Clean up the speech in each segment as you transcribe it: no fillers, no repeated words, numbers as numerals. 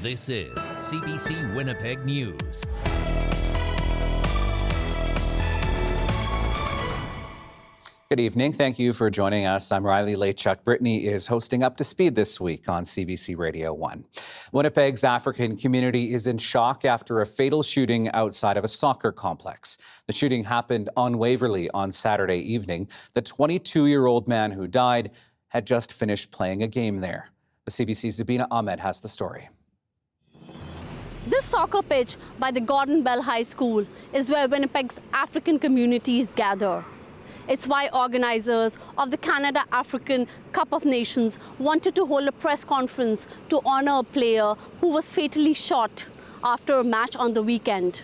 This is CBC Winnipeg News. Good evening. Thank you for joining us. I'm Riley Lachuk. Brittany is hosting Up to Speed this week on CBC Radio 1. Winnipeg's African community is in shock after a fatal shooting outside of a soccer complex. The shooting happened on Waverley on Saturday evening. The 22-year-old man who died had just finished playing a game there. The CBC's Zabina Ahmed has the story. This soccer pitch by the Gordon Bell High School is where Winnipeg's African communities gather. It's why organizers of the Canada African Cup of Nations wanted to hold a press conference to honor a player who was fatally shot after a match on the weekend.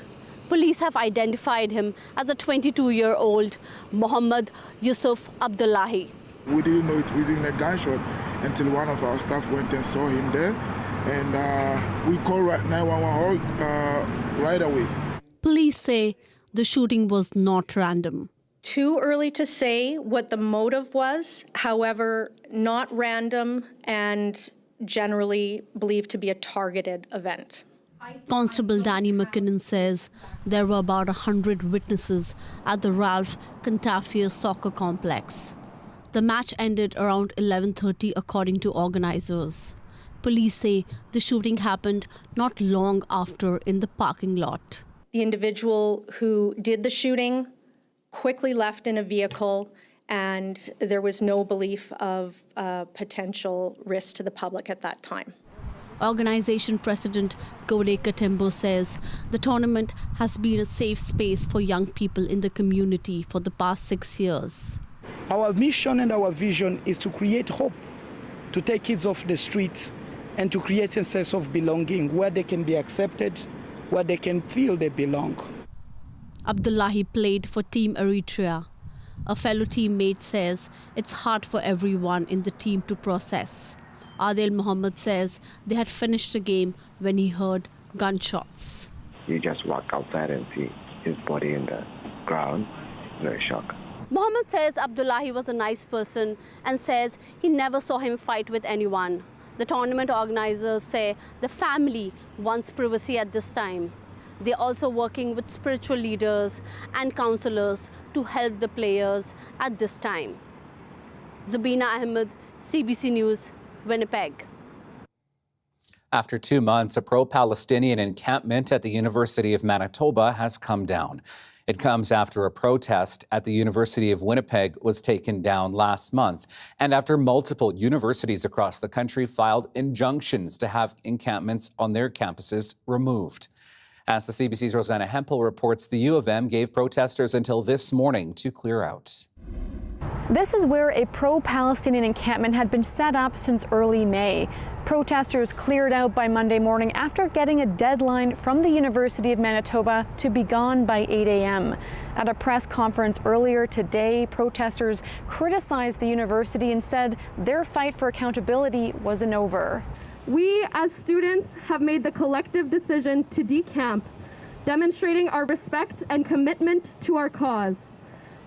Police have identified him as a 22-year-old Mohammed Yusuf Abdullahi. We didn't know it within a gunshot until one of our staff went and saw him there. And we called 911 right away. Police say the shooting was not random. Too early to say what the motive was, however, not random and generally believed to be a targeted event. Constable Danny McKinnon says there were about 100 witnesses at the Ralph Cantafia soccer complex. The match ended around 11:30 according to organizers. Police say the shooting happened not long after in the parking lot. The individual who did the shooting quickly left in a vehicle, and there was no belief of potential risk to the public at that time. Organization President Gode Katembo says the tournament has been a safe space for young people in the community for the past 6 years. Our mission and our vision is to create hope, to take kids off the streets and to create a sense of belonging where they can be accepted, where they can feel they belong. Abdullahi played for Team Eritrea. A fellow teammate says it's hard for everyone in the team to process. Adil Mohammed says they had finished the game when he heard gunshots. You just walk outside and see his body in the ground, very shocked. Mohammed says Abdullahi was a nice person and says he never saw him fight with anyone. The tournament organizers say the family wants privacy at this time. They're also working with spiritual leaders and counselors to help the players at this time. Zabina Ahmed, CBC News, Winnipeg. After 2 months, a pro-Palestinian encampment at the University of Manitoba has come down. It comes after a protest at the University of Winnipeg was taken down last month, and after multiple universities across the country filed injunctions to have encampments on their campuses removed. As the CBC's Rosanna Hempel reports, the U of M gave protesters until this morning to clear out. This is where a pro-Palestinian encampment had been set up since early May. Protesters cleared out by Monday morning after getting a deadline from the University of Manitoba to be gone by 8 a.m. At a press conference earlier today, protesters criticized the university and said their fight for accountability wasn't over. We, as students, have made the collective decision to decamp, demonstrating our respect and commitment to our cause.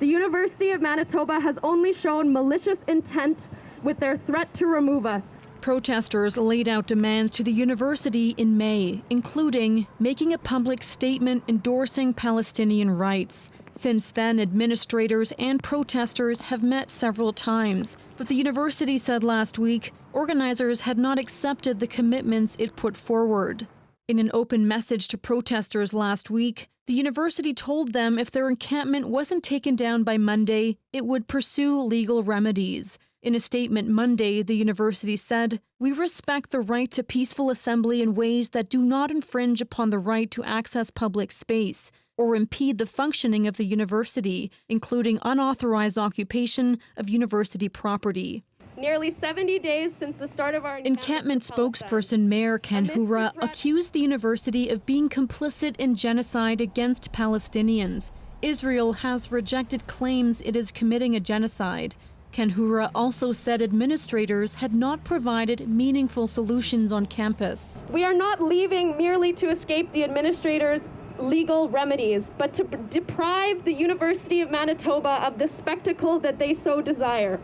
The University of Manitoba has only shown malicious intent with their threat to remove us. Protesters laid out demands to the university in May, including making a public statement endorsing Palestinian rights. Since then, administrators and protesters have met several times, but the university said last week organizers had not accepted the commitments it put forward. In an open message to protesters last week, the university told them if their encampment wasn't taken down by Monday, it would pursue legal remedies. In a statement Monday, the university said, "We respect the right to peaceful assembly in ways that do not infringe upon the right to access public space or impede the functioning of the university, including unauthorized occupation of university property." Nearly 70 days since the start of our encampment spokesperson Mayor Ken Hura accused the university of being complicit in genocide against Palestinians. Israel has rejected claims it is committing a genocide. Ken Hura also said administrators had not provided meaningful solutions on campus. We are not leaving merely to escape the administrators' legal remedies, but to deprive the University of Manitoba of the spectacle that they so desire.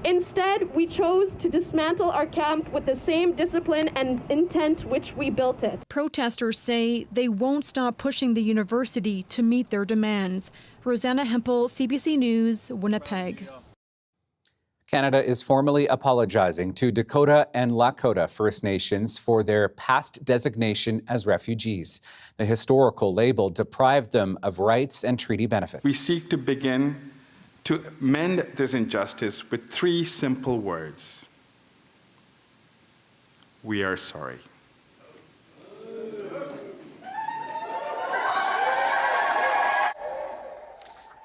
Instead, we chose to dismantle our camp with the same discipline and intent which we built it. Protesters say they won't stop pushing the university to meet their demands. Rosanna Hempel, CBC News, Winnipeg. Canada is formally apologizing to Dakota and Lakota First Nations for their past designation as refugees. The historical label deprived them of rights and treaty benefits. We seek to begin to mend this injustice with 3 simple words. We are sorry.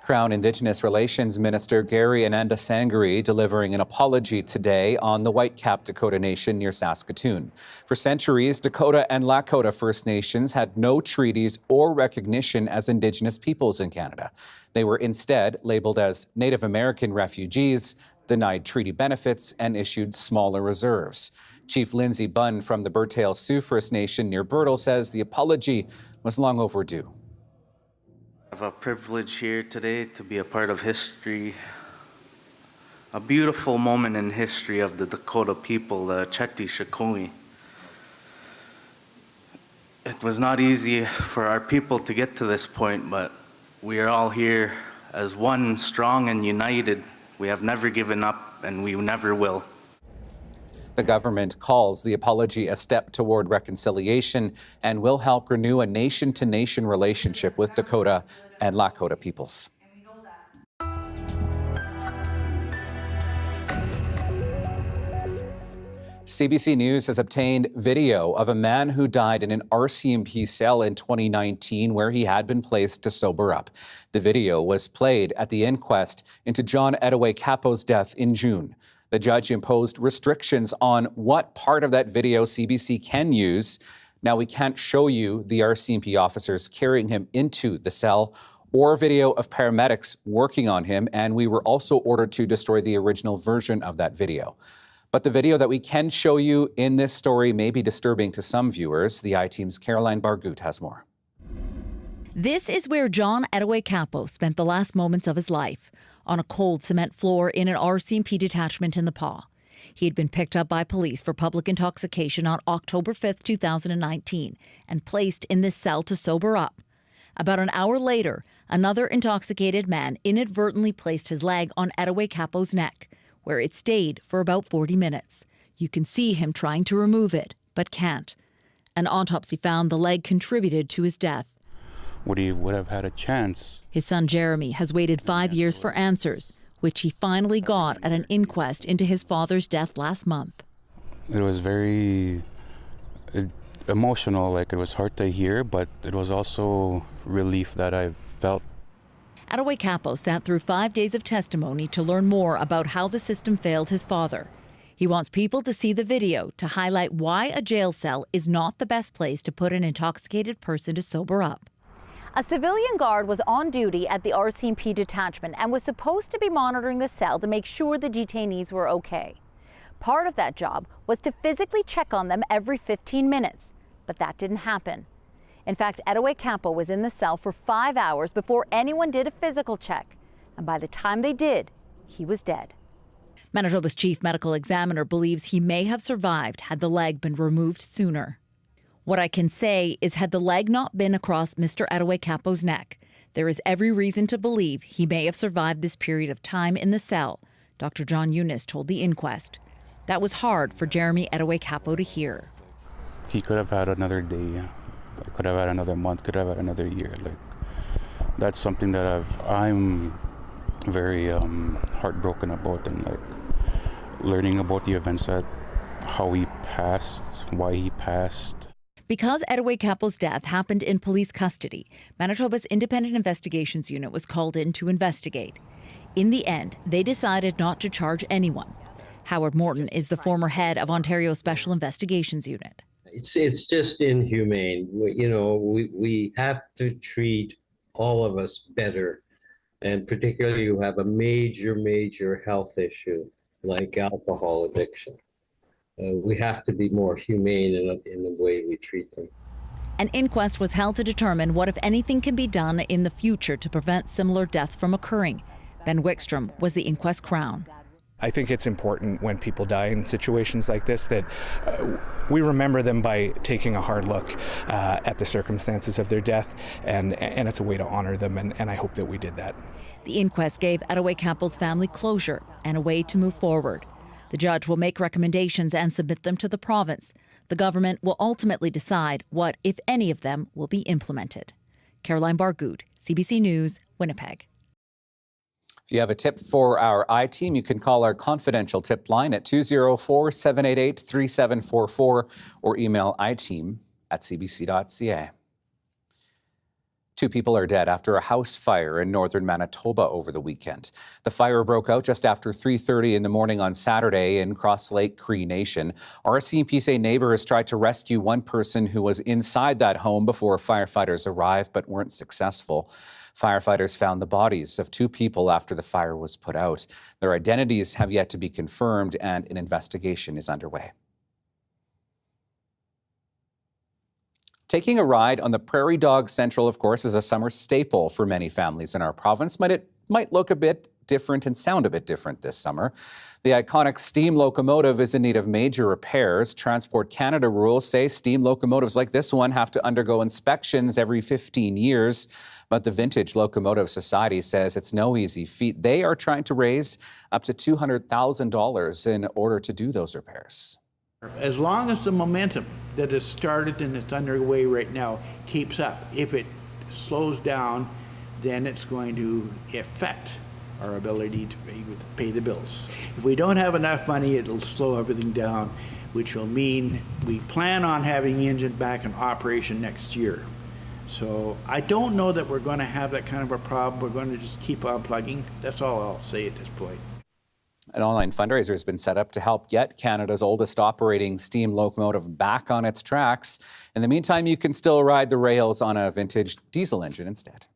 Crown Indigenous Relations Minister Gary Anandasangari delivering an apology today on the Whitecap Dakota Nation near Saskatoon. For centuries, Dakota and Lakota First Nations had no treaties or recognition as Indigenous peoples in Canada. They were instead labeled as Native American refugees, denied treaty benefits, and issued smaller reserves. Chief Lindsay Bunn from the Burtail Sioux First Nation near Birtle says the apology was long overdue. I have a privilege here today to be a part of history, a beautiful moment in history of the Dakota people, the Chetty Shikowi. It was not easy for our people to get to this point, but we are all here as one, strong and united. We have never given up, and we never will. The government calls the apology a step toward reconciliation and will help renew a nation-to-nation relationship with Dakota and Lakota peoples. CBC News has obtained video of a man who died in an RCMP cell in 2019 where he had been placed to sober up. The video was played at the inquest into John Edaway Capo's death in June. The judge imposed restrictions on what part of that video CBC can use. Now, we can't show you the RCMP officers carrying him into the cell or video of paramedics working on him, and we were also ordered to destroy the original version of that video. But the video that we can show you in this story may be disturbing to some viewers. The I-Team's Caroline Bargut has more. This is where John Edaway Capo spent the last moments of his life, on a cold cement floor in an RCMP detachment in the Paw. He had been picked up by police for public intoxication on October 5th, 2019, and placed in this cell to sober up. About an hour later, another intoxicated man inadvertently placed his leg on Edaway Capo's neck, where it stayed for about 40 minutes. You can see him trying to remove it, but can't. An autopsy found the leg contributed to his death. Would he would have had a chance? His son Jeremy has waited 5 years for answers, which he finally got at an inquest into his father's death last month. It was very emotional, like it was hard to hear, but it was also relief that I felt. Edaway Capo sat through 5 days of testimony to learn more about how the system failed his father. He wants people to see the video to highlight why a jail cell is not the best place to put an intoxicated person to sober up. A civilian guard was on duty at the RCMP detachment and was supposed to be monitoring the cell to make sure the detainees were okay. Part of that job was to physically check on them every 15 minutes, but that didn't happen. In fact, Edaway Capo was in the cell for 5 hours before anyone did a physical check, and by the time they did, he was dead. Manitoba's chief medical examiner believes he may have survived had the leg been removed sooner. What I can say is, had the leg not been across Mr. Edaway Capo's neck, there is every reason to believe he may have survived this period of time in the cell, Dr. John Eunice told the inquest. That was hard for Jeremy Edaway Capo to hear. He could have had another day, could have had another month, could have had another year. Like, that's something that I'm very heartbroken about, and like learning about the events, that how he passed, why he passed. Because Edaway Capo's death happened in police custody, Manitoba's Independent Investigations Unit was called in to investigate. In the end, they decided not to charge anyone. Howard Morton is the former head of Ontario's Special Investigations Unit. It's just inhumane. You know, we have to treat all of us better, and particularly who have a major health issue like alcohol addiction. We have to be more humane in the way we treat them. An inquest was held to determine what, if anything, can be done in the future to prevent similar deaths from occurring. Ben Wickstrom was the inquest crown. I think it's important when people die in situations like this that we remember them by taking a hard look at the circumstances of their death, and it's a way to honor them, and I hope that we did that. The inquest gave Attaway Campbell's family closure and a way to move forward. The judge will make recommendations and submit them to the province. The government will ultimately decide what, if any of them, will be implemented. Caroline Bargood, CBC News, Winnipeg. If you have a tip for our I-Team, you can call our confidential tip line at 204-788-3744 or email iteam@cbc.ca. 2 people are dead after a house fire in northern Manitoba over the weekend. The fire broke out just after 3:30 in the morning on Saturday in Cross Lake Cree Nation. RCMP say neighbors tried to rescue one person who was inside that home before firefighters arrived but weren't successful. Firefighters found the bodies of 2 people after the fire was put out. Their identities have yet to be confirmed and an investigation is underway. Taking a ride on the Prairie Dog Central, of course, is a summer staple for many families in our province, but it might look a bit different and sound a bit different this summer. The iconic steam locomotive is in need of major repairs. Transport Canada rules say steam locomotives like this one have to undergo inspections every 15 years. But the Vintage Locomotive Society says it's no easy feat. They are trying to raise up to $200,000 in order to do those repairs. As long as the momentum that has started and it's underway right now keeps up, if it slows down, then it's going to affect our ability to pay the bills. If we don't have enough money, it'll slow everything down, which will mean we plan on having the engine back in operation next year. So I don't know that we're going to have that kind of a problem. We're going to just keep on plugging. That's all I'll say at this point. An online fundraiser has been set up to help get Canada's oldest operating steam locomotive back on its tracks. In the meantime, you can still ride the rails on a vintage diesel engine instead.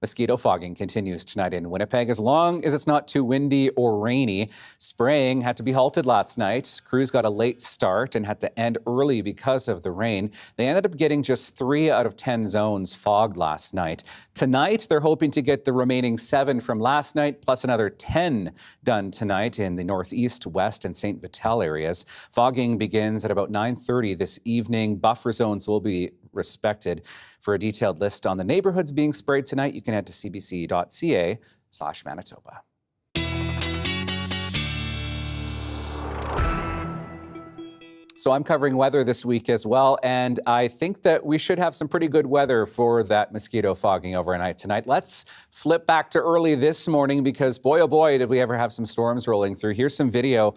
Mosquito fogging continues tonight in Winnipeg as long as it's not too windy or rainy. Spraying had to be halted last night. Crews got a late start and had to end early because of the rain. They ended up getting just 3 out of 10 zones fogged last night. Tonight, they're hoping to get the remaining 7 from last night, plus another 10 done tonight in the northeast, west, and St. Vital areas. Fogging begins at about 9:30 this evening. Buffer zones will be respected. For a detailed list on the neighborhoods being sprayed tonight, you can head to cbc.ca/Manitoba. So I'm covering weather this week as well, and I think that we should have some pretty good weather for that mosquito fogging overnight tonight. Let's flip back to early this morning because boy, oh boy, did we ever have some storms rolling through. Here's some video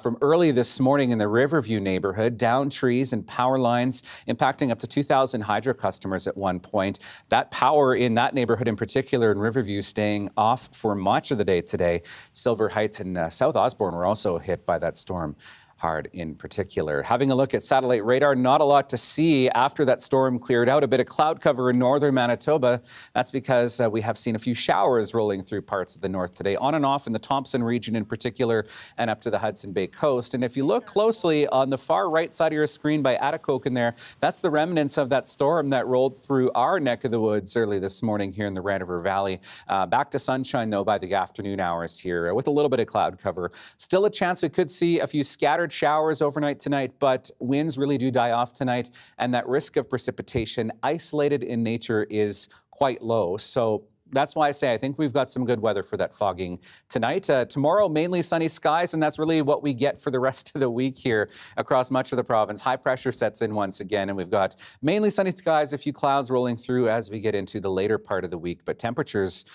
from early this morning in the Riverview neighborhood. Down trees and power lines impacting up to 2,000 hydro customers at one point. That power in that neighborhood in particular in Riverview staying off for much of the day today. Silver Heights and South Osborne were also hit by that storm hard in particular. Having a look at satellite radar, not a lot to see after that storm cleared out. A bit of cloud cover in northern Manitoba. That's because we have seen a few showers rolling through parts of the north today, on and off in the Thompson region in particular, and up to the Hudson Bay coast. And if you look closely on the far right side of your screen by Atikokan there, that's the remnants of that storm that rolled through our neck of the woods early this morning here in the Red River Valley. Back to sunshine though by the afternoon hours here with a little bit of cloud cover. Still a chance we could see a few scattered showers overnight tonight, but winds really do die off tonight, and that risk of precipitation isolated in nature is quite low. So that's why I say I think we've got some good weather for that fogging tonight. Tomorrow, mainly sunny skies, and that's really what we get for the rest of the week here across much of the province. High pressure sets in once again, and we've got mainly sunny skies, a few clouds rolling through as we get into the later part of the week, but temperatures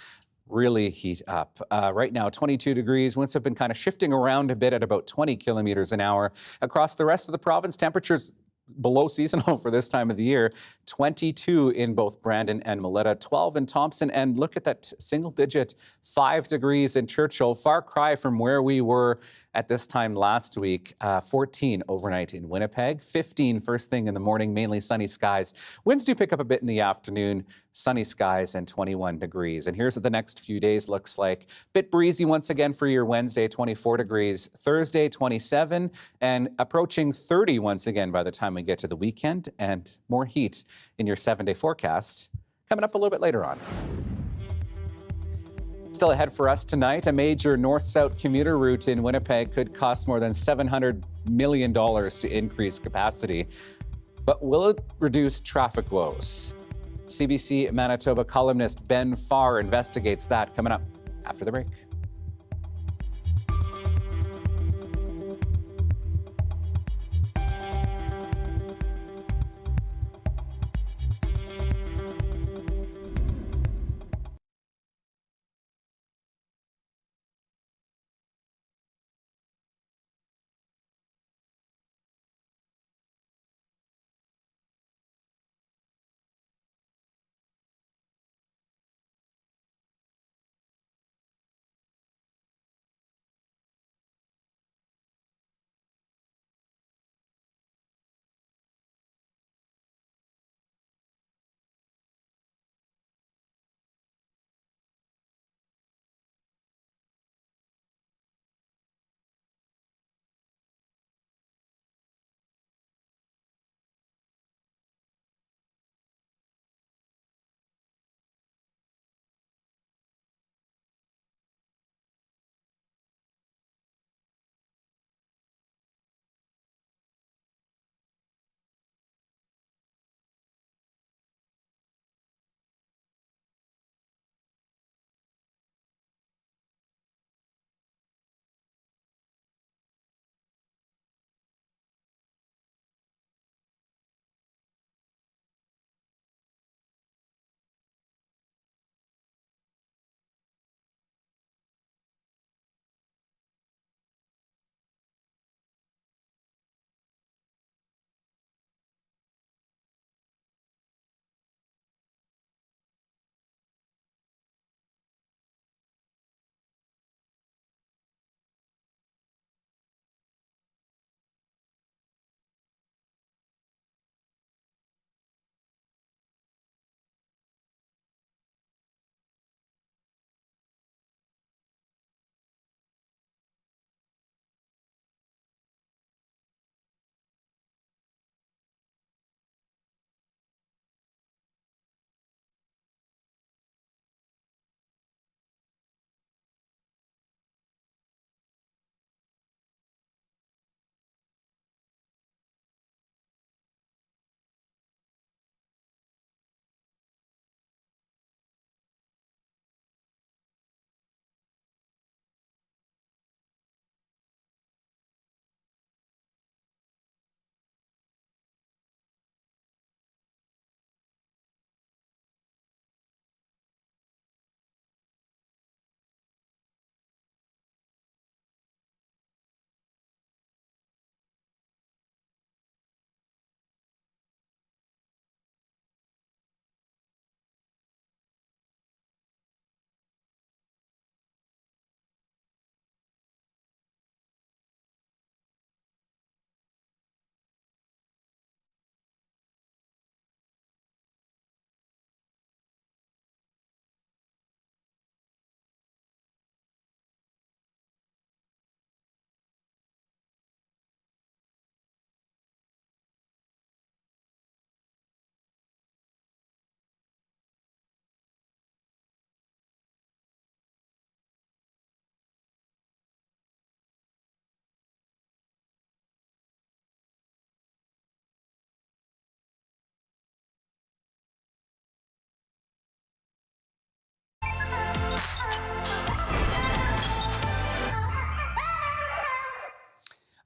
really heat up. Right now, 22 degrees. Winds have been kind of shifting around a bit at about 20 kilometers an hour. Across the rest of the province, temperatures below seasonal for this time of the year. 22 in both Brandon and Melita, 12 in Thompson, and look at that single digit, 5 degrees in Churchill. Far cry from where we were at this time last week. 14 overnight in Winnipeg, 15 first thing in the morning, mainly sunny skies. Winds do pick up a bit in the afternoon, sunny skies and 21 degrees. And here's what the next few days looks like. Bit breezy once again for your Wednesday, 24 degrees. Thursday, 27, and approaching 30 once again by the time we get to the weekend, and more heat in your 7-day forecast coming up a little bit later on. Still ahead for us tonight, a major north-south commuter route in Winnipeg could cost more than $700 million to increase capacity. But will it reduce traffic woes? CBC Manitoba columnist Ben Farr investigates that, coming up after the break.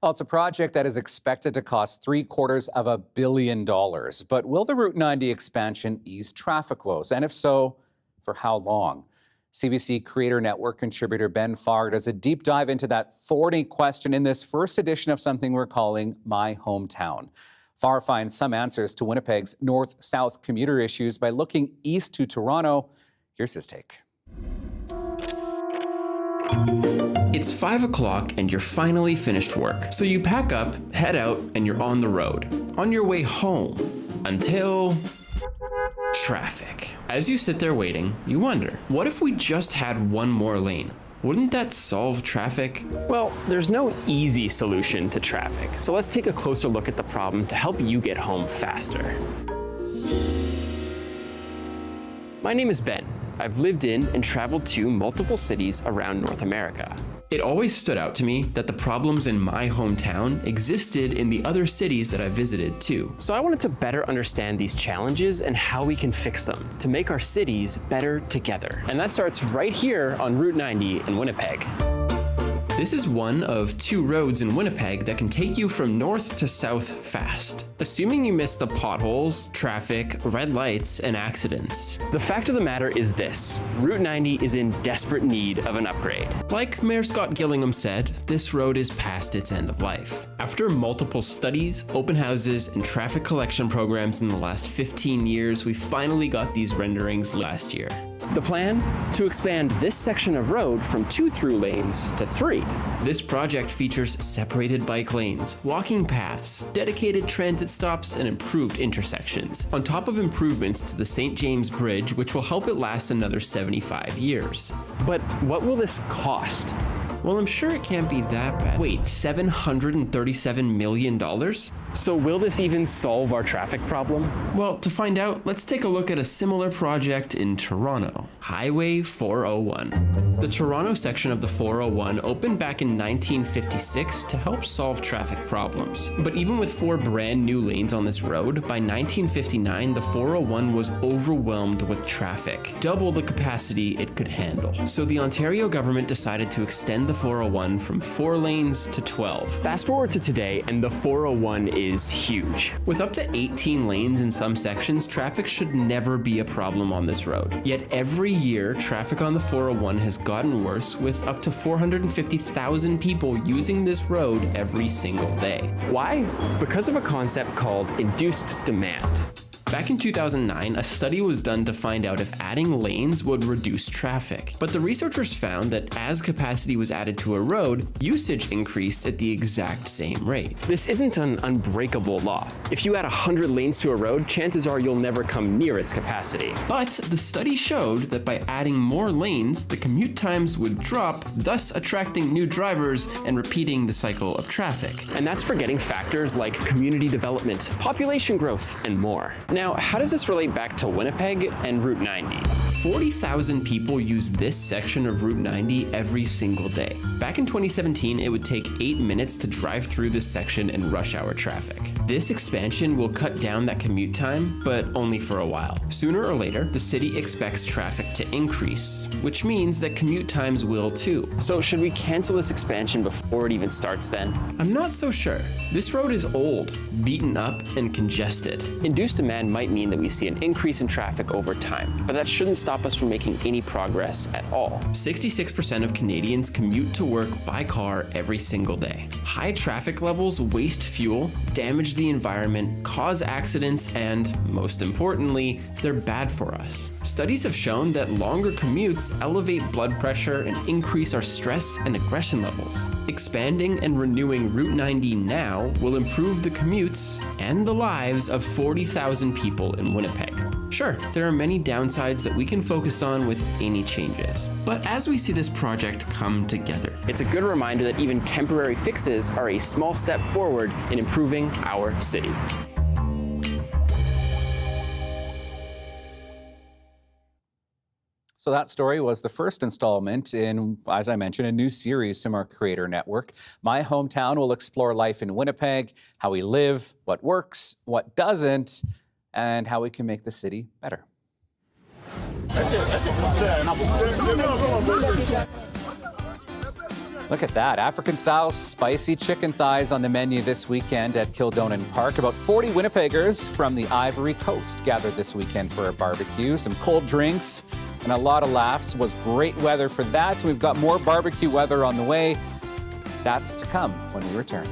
Well, it's a project that is expected to cost $750 million. But will the Route 90 expansion ease traffic woes? And if so, for how long? CBC Creator Network contributor Ben Farr does a deep dive into that thorny question in this first edition of something we're calling My Hometown. Farr finds some answers to Winnipeg's north-south commuter issues by looking east to Toronto. Here's his take. It's 5 o'clock and you're finally finished work. So you pack up, head out, and you're on the road. On your way home. Until traffic. As you sit there waiting, you wonder, what if we just had one more lane? Wouldn't that solve traffic? Well, there's no easy solution to traffic. So let's take a closer look at the problem to help you get home faster. My name is Ben. I've lived in and traveled to multiple cities around North America. It always stood out to me that the problems in my hometown existed in the other cities that I visited too. So I wanted to better understand these challenges and how we can fix them to make our cities better together. And that starts right here on Route 90 in Winnipeg. This is one of 2 roads in Winnipeg that can take you from north to south fast, assuming you miss the potholes, traffic, red lights, and accidents. The fact of the matter is this: Route 90 is in desperate need of an upgrade. Like Mayor Scott Gillingham said, this road is past its end of life. After multiple studies, open houses, and traffic collection programs in the last 15 years, we finally got these renderings last year. The plan? To expand this section of road from 2 through lanes to 3. This project features separated bike lanes, walking paths, dedicated transit stops, and improved intersections, on top of improvements to the St. James Bridge, which will help it last another 75 years. But what will this cost? Well, I'm sure it can't be that bad. Wait, $737 million? So will this even solve our traffic problem? Well, to find out, let's take a look at a similar project in Toronto, Highway 401. The Toronto section of the 401 opened back in 1956 to help solve traffic problems. But even with 4 brand new lanes on this road, by 1959, the 401 was overwhelmed with traffic, double the capacity it could handle. So the Ontario government decided to extend the 401 from 4 lanes to 12. Fast forward to today, and the 401 is huge. With up to 18 lanes in some sections, traffic should never be a problem on this road. Yet every year, traffic on the 401 has gotten worse, with up to 450,000 people using this road every single day. Why? Because of a concept called induced demand. Back in 2009, a study was done to find out if adding lanes would reduce traffic. But the researchers found that as capacity was added to a road, usage increased at the exact same rate. This isn't an unbreakable law. If you add 100 lanes to a road, chances are you'll never come near its capacity. But the study showed that by adding more lanes, the commute times would drop, thus attracting new drivers and repeating the cycle of traffic. And that's forgetting factors like community development, population growth, and more. Now, how does this relate back to Winnipeg and Route 90? 40,000 people use this section of Route 90 every single day. Back in 2017, it would take 8 minutes to drive through this section in rush hour traffic. This expansion will cut down that commute time, but only for a while. Sooner or later, the city expects traffic to increase, which means that commute times will too. So should we cancel this expansion before it even starts then? I'm not so sure. This road is old, beaten up, and congested. Induced demand might mean that we see an increase in traffic over time, but that shouldn't stop us from making any progress at all. 66% of Canadians commute to work by car every single day. High traffic levels waste fuel, damage the environment, cause accidents, and, most importantly, they're bad for us. Studies have shown that longer commutes elevate blood pressure and increase our stress and aggression levels. Expanding and renewing Route 90 now will improve the commutes and the lives of 40,000 people in Winnipeg. Sure, there are many downsides that we can focus on with any changes. But as we see this project come together, it's a good reminder that even temporary fixes are a small step forward in improving our city. So that story was the first installment in, as I mentioned, a new series from our creator network. My Hometown will explore life in Winnipeg, how we live, what works, what doesn't, and how we can make the city better. Look at that, African-style spicy chicken thighs on the menu this weekend at Kildonan Park. About 40 Winnipeggers from the Ivory Coast gathered this weekend for a barbecue, some cold drinks, and a lot of laughs. It was great weather for that. We've got more barbecue weather on the way. That's to come when we return.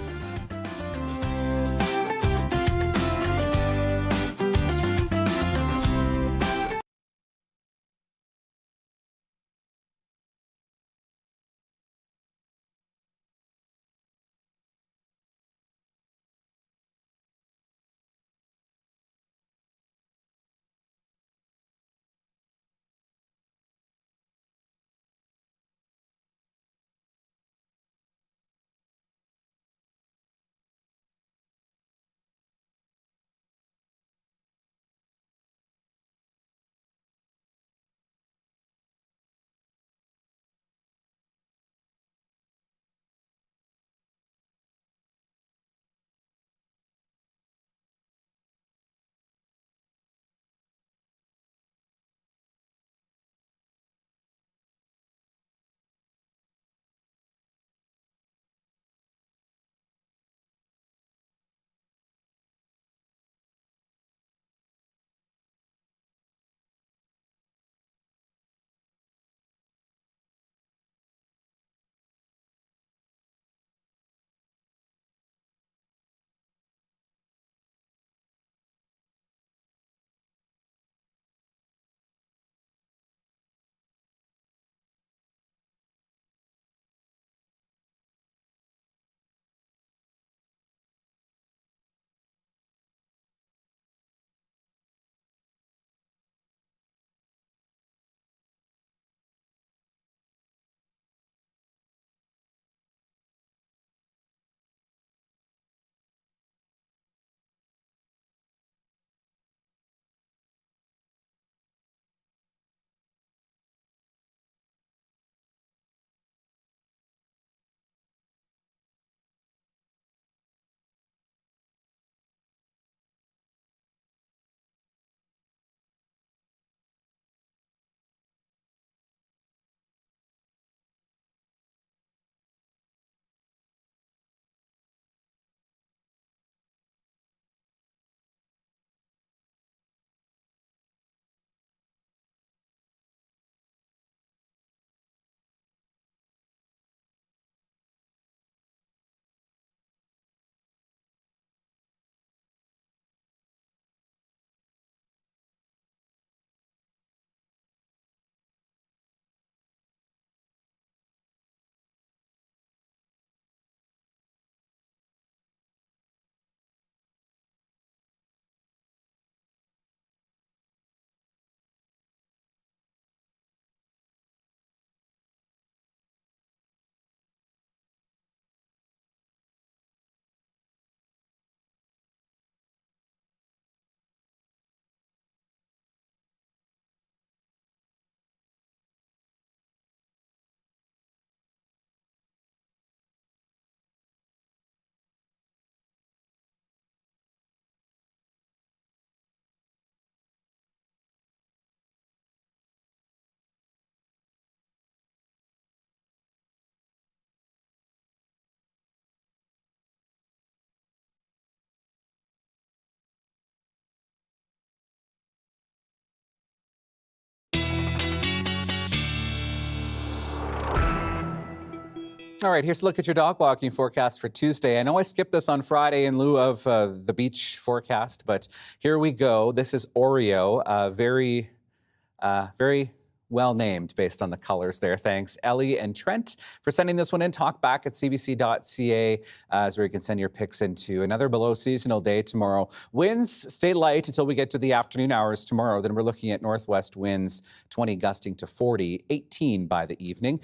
All right, here's a look at your dog walking forecast for Tuesday. I know I skipped this on Friday in lieu of the beach forecast, but here we go. This is Oreo, very well named based on the colors there. Thanks, Ellie and Trent, for sending this one in. Talk back at cbc.ca where you can send your picks into another below seasonal day tomorrow. Winds stay light until we get to the afternoon hours tomorrow. Then we're looking at northwest winds, 20 gusting to 40, 18 by the evening.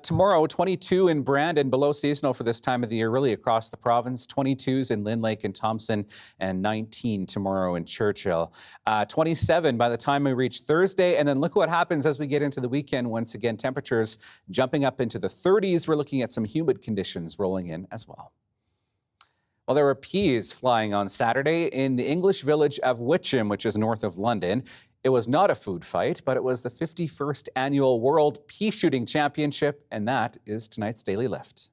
Tomorrow, 22 in Brandon, below seasonal for this time of the year, really across the province. 22s in Lynn Lake and Thompson, and 19 tomorrow in Churchill. 27 by the time we reach Thursday, and then look what happens as we get into the weekend. Once again, temperatures jumping up into the 30s. We're looking at some humid conditions rolling in as well. Well, there were peas flying on Saturday in the English village of Witcham, which is north of London. It was not a food fight, but it was the 51st annual World Pea Shooting Championship, and that is tonight's Daily Lift.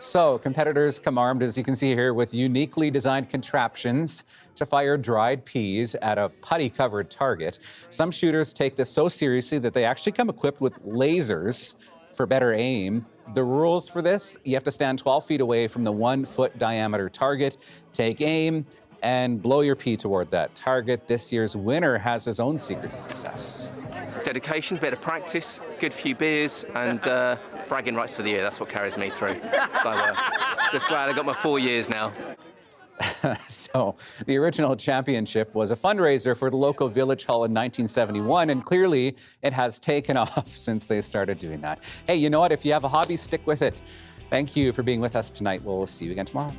So competitors come armed, as you can see here, with uniquely designed contraptions to fire dried peas at a putty-covered target. Some shooters take this so seriously that they actually come equipped with lasers for better aim. The rules for this: you have to stand 12 feet away from the 1-foot diameter target, take aim, and blow your pea toward that target. This year's winner has his own secret to success. Dedication, bit of practice, good few beers, and bragging rights for the year. That's what carries me through. So just glad I got my 4 years now. So the original championship was a fundraiser for the local village hall in 1971, and clearly it has taken off since they started doing that. Hey, you know what? If you have a hobby, stick with it. Thank you for being with us tonight. We'll see you again tomorrow.